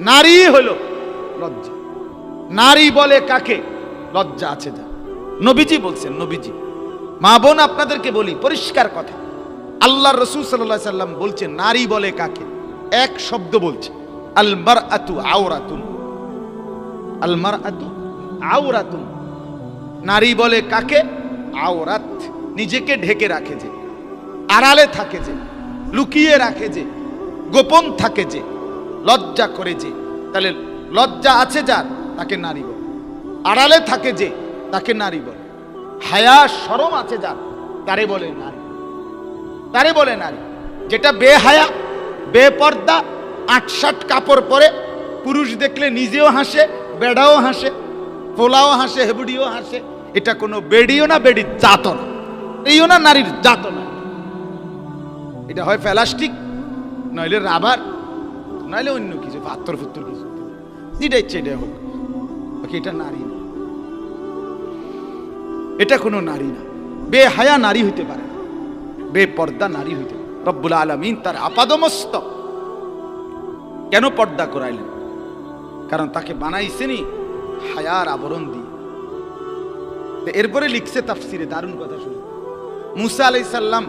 নারী হলো লজ্জা। নারী বলে কাকে? লজ্জা আছে যা। নবীজি বলছেন, নবীজি। মা বোন আপনাদেরকে বলি পরিষ্কার কথা, আল্লাহর রাসূল সাল্লাল্লাহু আলাইহি সাল্লাম বলছেন নারী বলে কাকে? এক শব্দ বলছে, আল মারআতু আওরাতুন। আল মারআতু আওরাতুন। নারী বলে কাকে? আওরাত, নিজেকে ঢেকে রাখে যে, আড়ালে থাকে যে, লুকিয়ে রাখে যে, গোপন থাকে যে, লজ্জা করে যে। তাহলে লজ্জা আছে যার তাকে নারী বলে, আড়ালে থাকে যে তাকে নারী বলে, হায়া শরম আছে যার তারে বলে নারী, তারে বলে নারী। যেটা বেহায়া, বেপর্দা, আটসাট কাপড় পরে, পুরুষ দেখলে নিজেও হাসে, বেড়াও হাসে, পোলাও হাসে, হেবুডিও হাসে, এটা কোনো বেডিও না, বেডির জাতও না, এইও না, নারীর জাতও না। এটা হয় প্লাস্টিক, নইলে রাবার, নইলে অন্য কিছু, পাথর ফুত্তর কিছু, যেটা ইচ্ছে এটা হোক, এটা নারী না, এটা কোনো নারী না। বেহায়া নারী হইতে পারে না, বেপর্দা নারী হইতে পারে। রব্বুল আলামিন তার আপাদমস্তক কেন পর্দা করাইলেন? কারণ তাকে বানাইছেনি হায়ার আবরণ দিয়ে। এরপরে লিখছে তাফসিরে, দারুণ কথা শুনে, মুসা আলাইহিস সালাম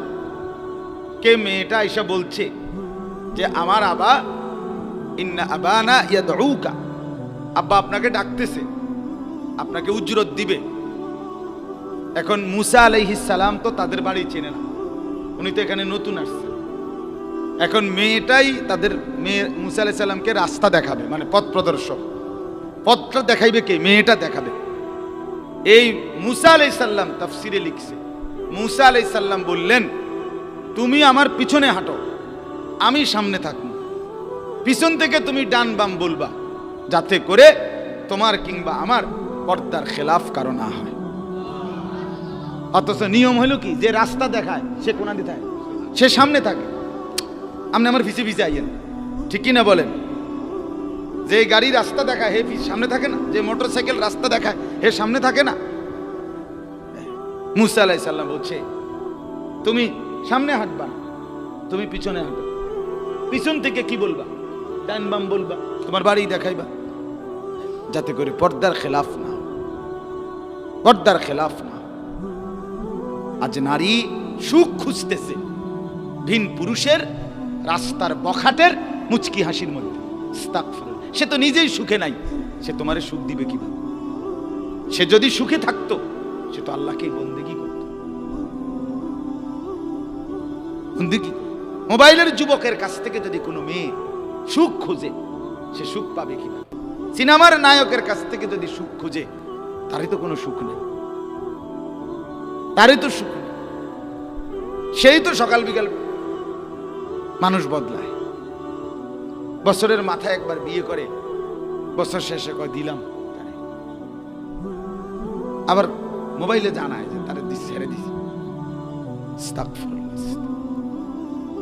কে মেয়েটা এসে বলছে যে আমার আবা, ইন্না আবানা ইয়াদউকা, আব্বা আপনাকে ডাকতেছে, আপনাকে উজরত দিবে। এখন মুসা আলাইহিস সালাম তো তাদের বাড়ি চেনে না, উনি তো এখানে নতুন আসছে। এখন মেয়েটাই তাদের মেয়ে মুসা আলাইহিস সালামকে রাস্তা দেখাবে, মানে পথ প্রদর্শক। পথটা দেখাইবে কে? মেয়েটা দেখাবে। এই মুসা আলাইহিস সালাম তাফসিরে লিখছে, মুসা আলাইহিস সালাম বললেন তুমি আমার পিছনে হাঁটো, আমি সামনে থাকবো, পিছন থেকে তুমি ডান বাম বলবা, যাতে করে তোমার কিংবা আমার পর্দার খেলাফ কারো না হয়। অথচ নিয়ম হলো কি, যে রাস্তা দেখায় সে কোনা দিতে হয়, সে সামনে থাকে। আপনি আমার পিছে পিছে আইয়েন, ঠিক কিনা বলেন? যে গাড়ি রাস্তা দেখায় হে সামনে থাকে না, যে মোটর সাইকেল রাস্তা দেখায় হে সামনে থাকে না। মুসা আলাইহিস সালাম বলছে তুমি সামনে হাঁটবা না, তুমি পিছনে হাঁটো। পিছন থেকে কি বলবা? ডান বাম বলবা, তোমার বাড়ি দেখাইবা, যাতে করে পর্দার খেলাফ না, পর্দার খেলাফ না। আজ নারী সুখ খুঁজতেছে ভিন পুরুষের রাস্তার বখাটের মুচকি হাসির মধ্যে। সে তো নিজেই সুখে নাই, সে তোমারে সুখ দিবে কিভাবে? সে যদি সুখে থাকতো সে তো আল্লাহকেই বন্দেগী করত। বন্দেগী। মোবাইলের যুবকের কাছ থেকে যদি কোনো মেয়ে সুখ খোঁজে, সে সুখ পাবে কিভাবে? সিনেমার নায়কের কাছ থেকে যদি সুখ খোঁজে, তারই তো কোনো সুখ নেই, তারই তো সুখ নেই। সেই তো সকাল বিকাল মানুষ বদলায়, বছরের মাথায় একবার বিয়ে করে, বছর শেষে কয় দিলাম, আবার মোবাইলে জানায় যে তারা ছেড়ে দিছে।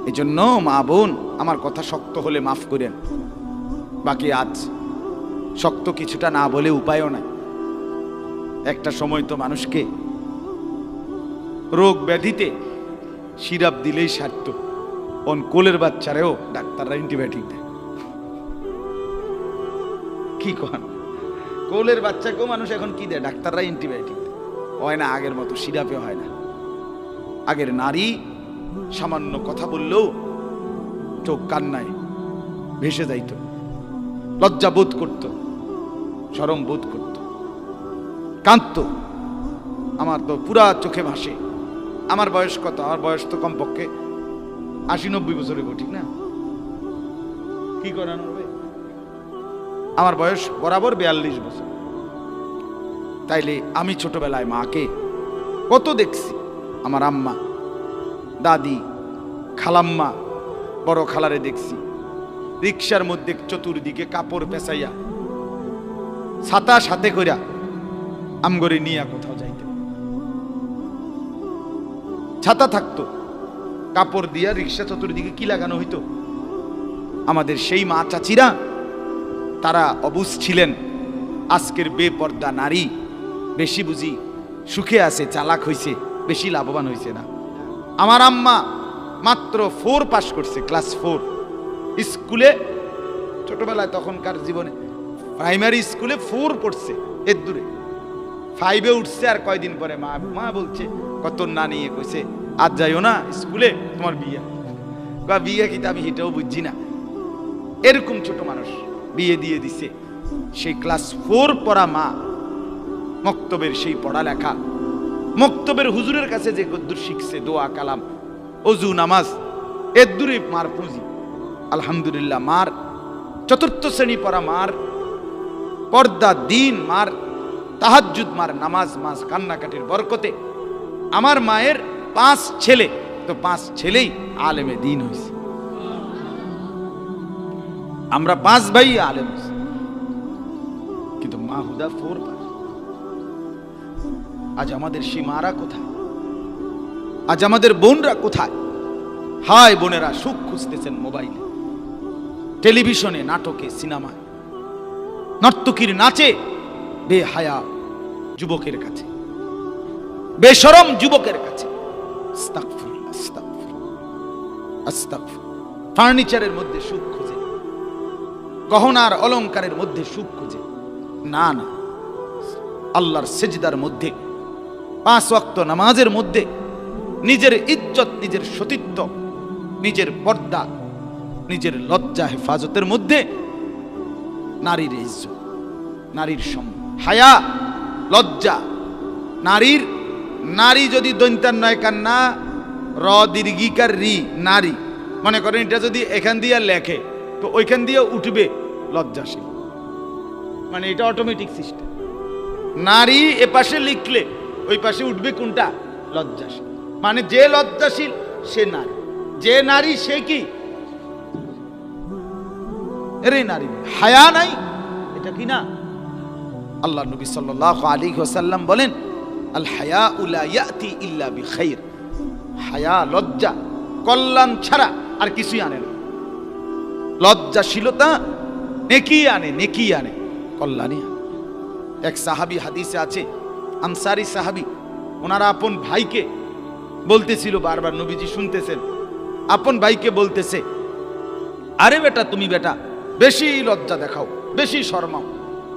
এই জন্য মা বোন আমার কথা শক্ত হলে মাফ করেন, বাকি আজ শক্ত কিছুটা না বলে উপায়ও নাই। একটা সময় তো মানুষকে রোগ ব্যাধিতে সিরাপ দিলেই সারত, কোলের বাচ্চারেও ডাক্তাররা অ্যান্টিবায়োটিক দেয়। কি কন? কোলের বাচ্চাকেও মানুষ এখন কি দেয়? ডাক্তাররা অ্যান্টিবায়োটিক দেয়। হয় না আগের মতো, সিরাপে হয় না। আগের নারী সামান্য কথা বললেও চোখ কান্নায় ভেসে যাইত, লজ্জা বোধ করত, শরম বোধ করত, কাঁদত। আমার তো পুরা চোখে ভাসে। আমার বয়স কত? আমার বয়স তো কমপক্ষে 80-90 বছরে, ঠিক না? কি করানো হবে? আমার বয়স বরাবর 42 বছর। তাইলে আমি ছোটবেলায় মাকে কত দেখছি। আমার আম্মা, দাদি, খালাম্মা, বড় খালারে দেখছি রিক্সার মধ্যে চতুর্দিকে কাপড় পেঁচাইয়া ছাতা সাথে কইরা আমগরে নিয়া কোথাও যাইতে। ছাতা থাকতো, কাপড় দিয়া রিক্সা চতুর্দিকে কি লাগানো হইতো। আমাদের সেই মা চাচিরা তারা অবুঝ ছিলেন। আজকের বেপর্দা নারী বেশি বুঝি সুখে আছে, চালাক হইছে, বেশি লাভবান হইছে না। আমার আম্মা মাত্র 4 পাস করছে, ক্লাস 4। স্কুলে ছোটবেলায় তখনকার জীবনে প্রাইমারি স্কুলে 4 পড়ছে, এর দূরে 5-এ উঠছে। আর কয়দিন পরে মা বলছে, কত না নিয়ে কইছে আজ যাইও না স্কুলে, তোমার বিয়ে। বা বিয়ে কি আমি এটাও বুঝছি না। এরকম ছোট মানুষ বিয়ে দিয়ে দিছে। সেই ক্লাস 4 পড়া মা, মক্তবের সেই পড়ালেখা, মক্তবের হুজুরের কাছে যে কদ্দুর শিখছে, দোয়া কালাম, অজু নামাজ, এর দূরে মার পুঁজি। আলহামদুলিল্লাহ, মার 4র্থ শ্রেণী পড়া মার পর্দা দিন, মার তাহাজ্জুদ, মার নামাজ, মাস কান্নাকাটির বরকতে আমার মায়ের 5 ছেলে, তো 5 ছেলেই আলেমে দিন হয়েছে। আমরা 5 ভাই আলেম হয়েছি, কিন্তু মা হুদা 4 পাস। আজ আমাদের সেই মারা কোথায়? আজ আমাদের বোনরা কোথায়? হায় বোনেরা, সুখ খুঁজতেছেন মোবাইলে, টেলিভিশনে, নাটকে, সিনেমায়, নর্তকীর নাচে, বেহায়া যুবকের কাছে, বেশরম যুবকের কাছে। আস্তাগফিরুল্লাহ, আস্তাগফিরুল্লাহ, আস্তাগফিরুল্লাহ। ফার্নিচারের মধ্যে সুখ খুঁজে, গহনার অলংকারের মধ্যে সুখ খুঁজে, না না, আল্লাহর সেজদার মধ্যে, 5 ওয়াক্ত নামাজের মধ্যে নিজের ইজ্জত, নিজের সতীত্ব, নিজের পর্দা, নিজের লজ্জা হেফাজতের মধ্যে নারীর ইজ্জত, নারীর সম্মান, হায়া, লজ্জা। নারীর, নারী যদি দন্তার নয় কান্না, র দীর্ঘিকার রি, নারী, মনে করেন এটা যদি এখান দিয়ে লেখে তো ওইখান দিয়ে উঠবে লজ্জাশীল, মানে এটা অটোমেটিক সিস্টেম। নারী এ পাশে লিখলে ওই পাশে উঠবে কোনটা? লজ্জাশীল। মানে যে লজ্জাশীল সে নারী, যে নারী সে কি? এরে নারী, হায়া নাই, এটা কি না? আল্লাহ নবী সাল্লাল্লাহু আলাইহি ওয়াসাল্লাম বলেন, আল হায়াউ লা ইয়াতি ইল্লা বিখাইর। হায়া, লজ্জা কল্যাণ ছাড়া আর কিছুই আনে না। লজ্জাশীলতা নেকি আনে, নেকি আনে, কল্যাণই আনে। এক সাহাবী, হাদিসে আছে, আনসারী সাহাবী, ওনারা আপন ভাইকে বলতেছিল, বারবার নবীজি শুনতেছেন, আপন ভাইকে বলতেছে, আরে বেটা, তুমি বেটা বেশি লজ্জা দেখাও, বেশি শর্মাও,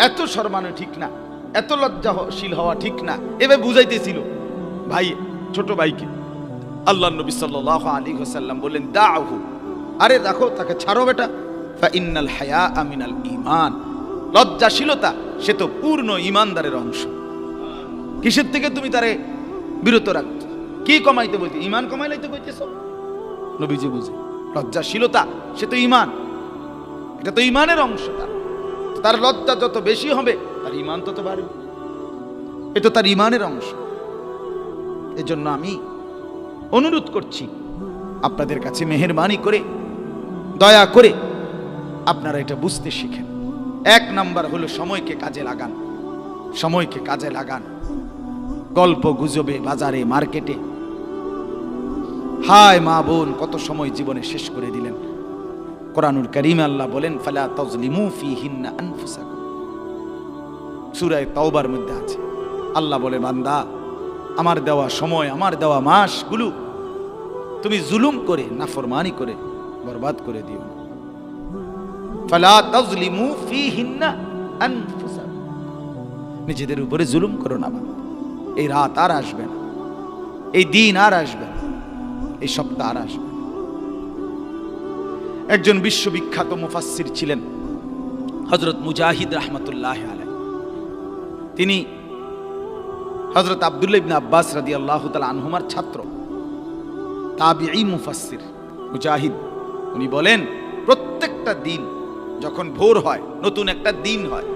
এত শর্মানো ঠিক না, এত লজ্জাশীল হওয়া ঠিক না, এভাবে বুঝাইতেছিল ভাই, ছোট ভাইকে। আল্লাহ নবী সাল্লাল্লাহু আলাইহি ওয়াসাল্লাম বললেন, দাউহু, আরে দেখো, তাকে ছাড়ো বেটা, ফা ইন্নাল হায়া মিনাল ঈমান। লজ্জাশীলতা সে তো পূর্ণ ঈমানদারের অংশ। কিসের থেকে তুমি তারে বিরত রাখছো? কি কমাইতে বলতে? ঈমান কমাইলাইতে কইতেছো? নবীজি বুঝে, লজ্জাশীলতা সে তো ঈমান, এটা তো ঈমানের অংশ। তার লজ্জা যত বেশি হবে তার ঈমান তত বাড়বে, এটা তার ঈমানের অংশ। এজন্য আমি অনুরোধ করছি আপনাদের কাছে, মেহেরবানি করে, দয়া করে আপনারা এটা বুঝতে শিখেন। 1 নাম্বার হলো সময়কে কাজে লাগান, সময়কে কাজে লাগান। গল্প গুজবে, বাজারে, মার্কেটে, হায় মা বোন, কত সময় জীবনে শেষ করে দিলেন। কোরআনুল কারীমে আল্লাহ বলেন, ফালা তাজলিমু ফীহিন্না আনফুসাকুম। সূরা তাওবার মধ্যে আছে, আল্লাহ বলে, বান্দা, আমার দেওয়া সময়, আমার দেওয়া মাসগুলো তুমি জুলুম করে, নাফরমানি করে বরবাদ করে দিও না। ফালা তাজলিমু ফীহিন্না আনফুসাকুম, নিজেদের উপরে জুলুম করো না। এই রাত আর আসবে না, এই দিন আর আসবে না, এই সপ্তাহ আর আসবে না। একজন বিশ্ববিখ্যাত মুফাসসির ছিলেন হযরত মুজাহিদ রাহমাতুল্লাহি আলাইহি। তিনি হযরত আব্দুল্লাহ ইবনে আব্বাস রাদিয়াল্লাহু তাআলা আনহুমার ছাত্র, তাবিঈ মুফাসসির মুজাহিদ। উনি বলেন, প্রত্যেকটা দিন যখন ভোর হয়, নতুন একটা দিন হয়,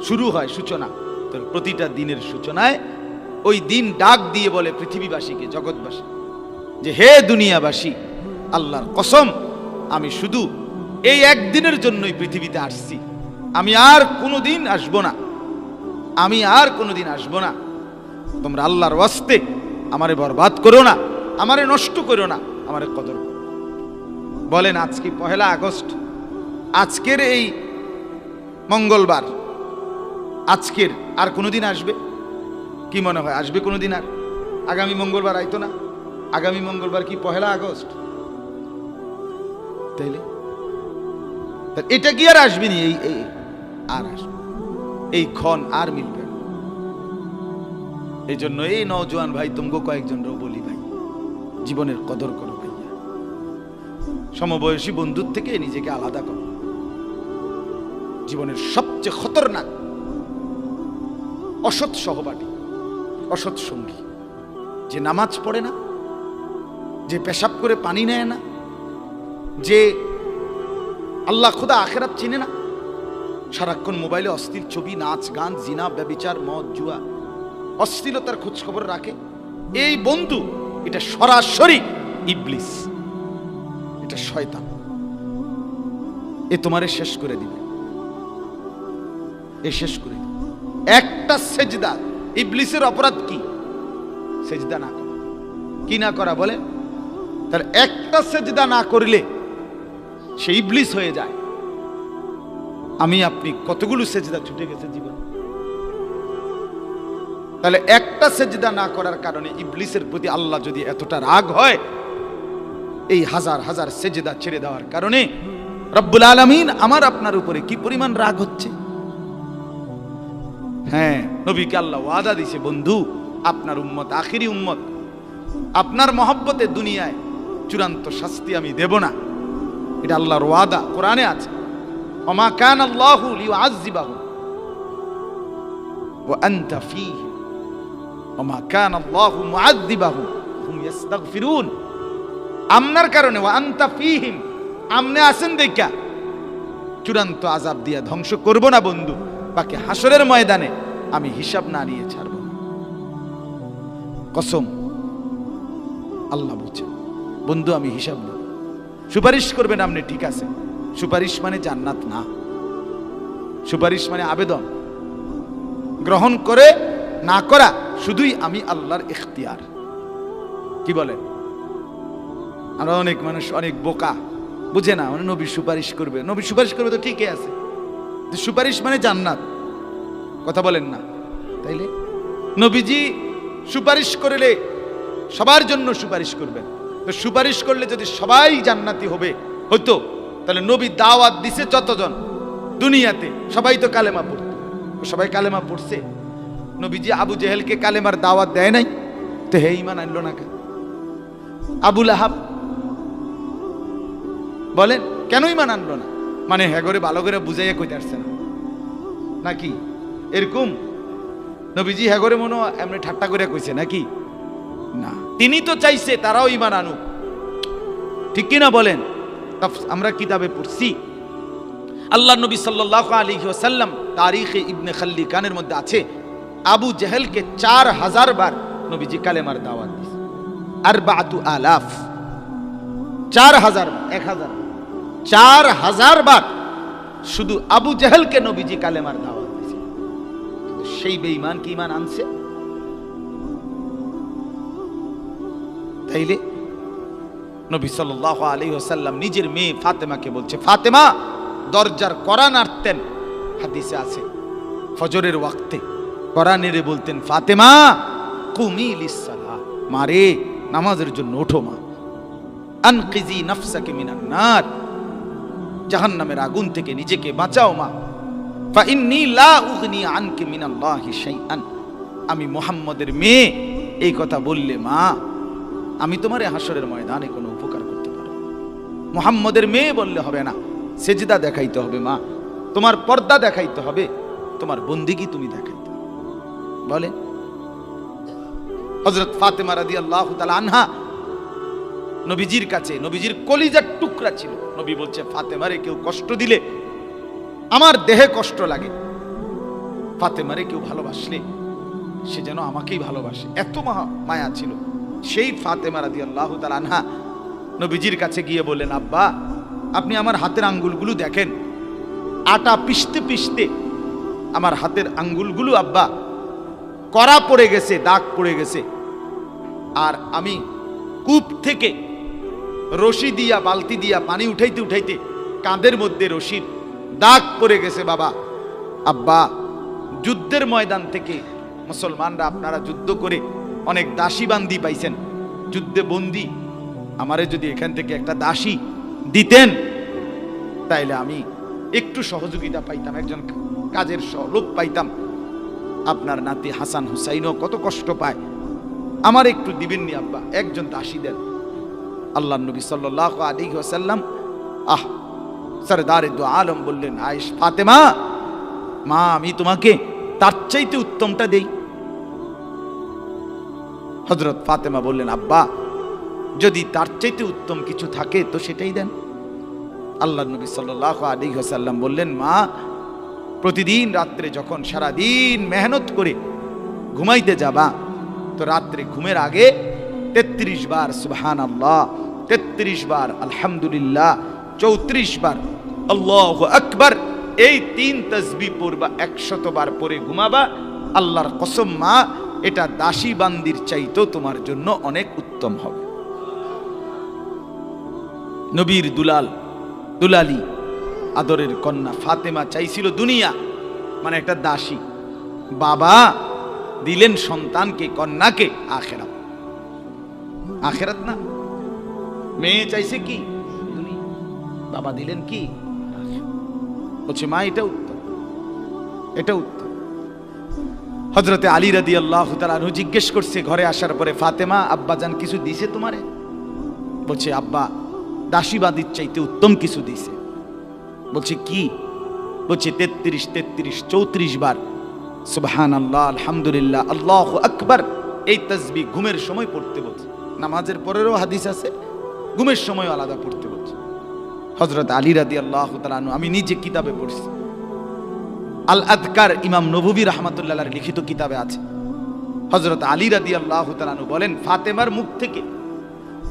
শুরু হয়, সূচনা, তো প্রতিটা দিনের সূচনায় ওই দিন ডাক দিয়ে বলে পৃথিবীবাসীকে, জগৎবাসী, যে হে দুনিয়াবাসী, আল্লাহর কসম, আমি শুধু এই একদিনের জন্যই পৃথিবীতে আসছি, আমি আর কোনোদিন আসবো না, আমি আর কোনোদিন আসবো না। তোমরা আল্লাহর ওয়াস্তে আমারে বরবাদ করো না, আমারে নষ্ট করো না, আমারে কদর করো। বলেন, আজকে 1 আগস্ট, আজকের এই মঙ্গলবার, আজকের আর কোনোদিন আসবে? কি মনে হয় আসবে কোনোদিন? আর আগামী মঙ্গলবার আইতো না? আগামী মঙ্গলবার কি 1 আগস্ট? তাইলে এটা কি আর আসবে নি? এই আর আসবে, এই ক্ষণ আর মিলবে না। এই জন্য এই নওজোয়ান ভাই তুমগো কয়েকজন বলি, ভাই জীবনের কদর করো ভাইয়া, সমবয়সী বন্ধুর থেকে নিজেকে আলাদা করো। জীবনের সবচেয়ে খতরনাক অসৎ সহপাঠী, অসৎ সঙ্গী, যে নামাজ পড়ে না, যে পেশাব করে পানি নেয় না, যে আল্লাহ খুদা আখেরাত চিনে না, সারাক্ষণ মোবাইলে অশ্লীল ছবি, নাচ গান, জিনা, ব্যভিচার, মদ, জুয়া, অশ্লীলতার খোঁজ খবর রাখে। এই বন্ধু এটা সরাসরি ইবলিস, এটা শয়তান। এ তোমারে শেষ করে দিবে, এ শেষ করে দিবে। একটা সেজদা, ইবলিসের অপরাধ কি? সেজদা না করা। কি না করা বলে? তাহলে একটা সেজদা না করলে সে ইবলিস হয়ে যায়। আমি আপনি কতগুলো সেজদা ছুটে গেছে জীবন। তাহলে একটা সেজদা না করার কারণে ইবলিসের প্রতি আল্লাহ যদি এতটা রাগ হয়, এই হাজার হাজার সেজদা ছেড়ে দেওয়ার কারণে রব্বুল আলামিন আমার আপনার উপরে কি পরিমাণ রাগ হচ্ছে। হ্যাঁ, নবীকে আল্লাহ ওয়াদা দিয়েছে, বন্ধু আপনার উম্মত আখিরি উম্মত, আপনার মহব্বতে দুনিয়ায় চূড়ান্ত শাস্তি আমি দেব না। এটা আল্লাহর ওয়াদা, কোরআনে আছে। ওমা কান আল্লাহু লিউআযযিবাহুম ওয়া আনতা ফীহিম ওমা কান আল্লাহু মুআযযিবাহুম হুম ইস্তাগফিরুন। আপনার কারণে ওয়া আনতা ফীহিম, আমনে আছেন দেখা চূড়ান্ত আযাব দিয়া ধ্বংস করব না বন্ধু। বাকি হাসরের ময়দানে আমি হিসাব না নিয়ে ছাড়ব না। কসম, আল্লাহ বলছেন বন্ধু আমি হিসাব নেব। সুপারিশ করবেন আপনি, ঠিক আছে, সুপারিশ মানে জান্নাত না, সুপারিশ মানে আবেদন গ্রহণ করে না করা শুধুই আমি আল্লাহর ইখতিয়ার। কি বলেন? আমরা অনেক মানুষ অনেক বোকা, বুঝে না, মানে নবী সুপারিশ করবে, নবী সুপারিশ করবে তো ঠিকই আছে, সুপারিশ মানে জান্নাত, কথা বলেন না। তাইলে নবীজি সুপারিশ করলে সবার জন্য সুপারিশ করবেন, তো সুপারিশ করলে যদি সবাই জান্নাতি হবে হতো, তাহলে নবী দাওয়াত দিছে যতজন দুনিয়াতে সবাই তো কালেমা পড়তো, সবাই কালেমা পড়ছে। নবীজি আবু জেহেলকে কালেমার দাওয়াত দেয় নাই, তো হে ঈমান আনলো না কেন? আবু লাহাব বলেন কেন ঈমান আনলো না? মানে হ্যাঁ করে ভালো করে বুঝাইয়া কইতে আসছে না নাকি? এরকম নবীজি হ্যাঁ করে মনে এমনি ঠাট্টা করে কইছে নাকি? না, তিনি তো চাইছে তারাও ঈমান আনুক, ঠিক কিনা বলেন? আমরা কিতাবে পড়ছি, আল্লাহ নবী সাল্লাল্লাহু আলাইহি ওয়াসাল্লাম তারিখে ইবনে খাল্লিকানের মধ্যে আছে, আবু জেহেলকে 4000 বার নবীজি কালেমার দাওয়াত দিয়েছে। আরবাআতু আলাফ, 4000 1000 4000 বার শুধু আবু জেহেলকে নবীজি কালেমার দাওয়াত দিয়েছে। সেই বেঈমান কি ঈমান আনছে? তাইলে নবী সাল্লাল্লাহু আলাইহি ওয়াসাল্লাম নিজের মেয়ে ফাতেমাকে বলছে, ফাতেমা দরজার কড়া নাড়তেন, হাদিসে আছে ফজরের ওয়াক্তে কড়া নেড়ে বলতেন, ফাতেমা কুমি লিসসালাহ, মারে নামাজের জন্য ওঠো মা, আনকিজি নাফসাকে মিনান নার, জাহান্নামের আগুন থেকে নিজেকে বাঁচাও মা, ফা ইন্নী লা উগনি আনকি মিনাল্লাহি শাইআন, আমি মুহাম্মদের মেয়ে, এই কথা বললে মা আমি তোমার হাসরের ময়দানে কোনো উপকার করতে পারবো না। মুহাম্মদের মেয়ে বললে হবে না, সেজদা দেখাইতে হবে মা, তোমার পর্দা দেখাইতে হবে, তোমার বন্দিগি তুমি দেখাইতে হবে। বলে হযরত ফাতেমা রাদিয়াল্লাহু তাআলা আনহা নবীজির কাছে, নবীজির কলিজার টুকরা ছিল, নবী বলছে ফাতেমারে কেউ কষ্ট দিলে আমার দেহে কষ্ট লাগে, ফাতেমারে কেউ ভালোবাসলে সে যেন আমাকেই ভালোবাসে, এত মায়া ছিল। সেই ফাতেমা রাদিয়াল্লাহু তাআলা আনহা নবীজির কাছে গিয়ে বললেন, আব্বা আপনি আমার হাতের আঙ্গুলগুলো দেখেন, আটা পিষতে পিষতে আমার হাতের আঙ্গুলগুলো আব্বা কড়া পড়ে গেছে, দাগ পড়ে গেছে, আর আমি কূপ থেকে রশি দিয়া বালতি দিয়া পানি উঠাইতে উঠাইতে কাঁধের মধ্যে রশির দাগ পড়ে গেছে বাবা। আব্বা যুদ্ধের ময়দান থেকে মুসলমানরা আপনারা যুদ্ধ করে অনেক দাসী বান্দি পাইছেন, যুদ্ধে বন্দি, আমারে যদি এখান থেকে একটা দাসী দিতেন তাইলে আমি একটু সহযোগিতা পাইতাম, একজন কাজের লোক পাইতাম, আপনার নাতি হাসান হুসাইনও কত কষ্ট পায়, আমার একটু দিবেননি আব্বা, একজন দাসী দেন। আল্লাহ নবী সাল্লাল্লাহু আলাইহি ওয়াসাল্লাম সরদারে দু আলম বললেন, আয়েশ ফাতেমা, মা আমি তোমাকে তার চাইতে উত্তমটা দেই। হযরত ফাতেমা বললেন, আব্বা যদি তার চাইতে উত্তম কিছু থাকে তো সেটাই দেন। আল্লাহ নবী সাল্লাল্লাহু আলাইহি ওয়াসাল্লাম বললেন, মা প্রতিদিন রাত্রে যখন সারা দিন মেহনত করে ঘুমাইতে যাবা, তো রাত্রে ঘুমের আগে 33 বার সুবহানাল্লাহ, 33 বার আলহামদুলিল্লাহ, 34 বার আল্লাহু আকবার, এই 3 তাসবিহ পড়বা, 100 বার পরে ঘুমাবা। আল্লাহর কসম মা, এটা দাসী বান্দির চাইতেও তোমার জন্য অনেক উত্তম হবে। নবীর দুলালি আদরের কন্যা ফাতেমা চাইছিল দুনিয়া, মানে একটা দাসী। বাবা দিলেন সন্তানকে, কন্যাকে আখেরাত। আখেরাত না, মেয়ে চাইছে কি দুনিয়া, বাবা দিলেন কি বলছে মা এটা উত্তম, এটা উত্তম। হযরতে আলী রাদিয়াল্লাহু তাআলা আনহু জিজ্ঞেস করছে ঘরে আসার পরে, ফাতেমা আব্বাজান কিছু দিছে তোমারে? বলছে আব্বা দাসীবাদীর চাইতে উত্তম কিছু দিছে। বলছে কি? বলছে 33 34 বার সুবহানাল্লাহ আলহামদুলিল্লাহ আল্লাহু আকবার, এই তাসবিহ ঘুমের সময় পড়তে বলছে। নামাজের পরেরও হাদিস আছে, ঘুমের সময় আলাদা পড়তে বলছে। হযরত আলী রাদিয়াল্লাহু তাআলা আনহু, আমি নিজে কিতাবে পড়ছি, আল আযকার ইমাম নববী রাহমাতুল্লাহর লিখিত কিতাবে আছে। হযরত আলী রাদিয়াল্লাহু তাআলা আনহু বলেন, ফাতেমার মুখ থেকে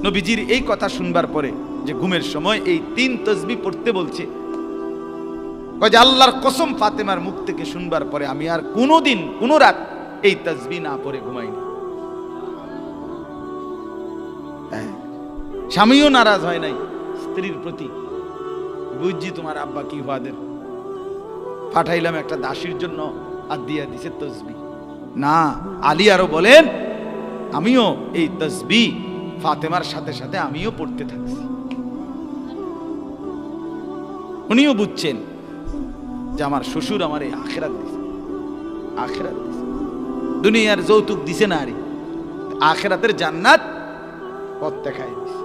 নবীজির এই কথা শুনবার পরে যে ঘুমের সময় এই 3 তাসবিহ পড়তে বলছে, কয় যে আল্লাহর কসম ফাতেমার মুখ থেকে শুনবার পরে আমি আর কোনোদিন কোনো রাত এই তাসবিহ না পড়ে ঘুমাইনি। স্বামীও নারাজ হয় নাই স্ত্রীর প্রতি, বুঝছি তোমার আব্বা কি ওয়াদের পাঠাইলাম একটা দাসীর জন্য, আর দিয়া দিছে তাসবিহ। না, আলী আরো বলেন, আমিও এই তাসবিহ ফাতেমার সাথে সাথে আমিও পড়তে থাকছি। উনিও বুঝছেন যে আমার শ্বশুর আমার এই আখিরাত দিছে, আখিরাত দিছে, দুনিয়ার যৌতুক দিছে না, আরে আখিরাতের জান্নাত পথ দেখায় দিছে।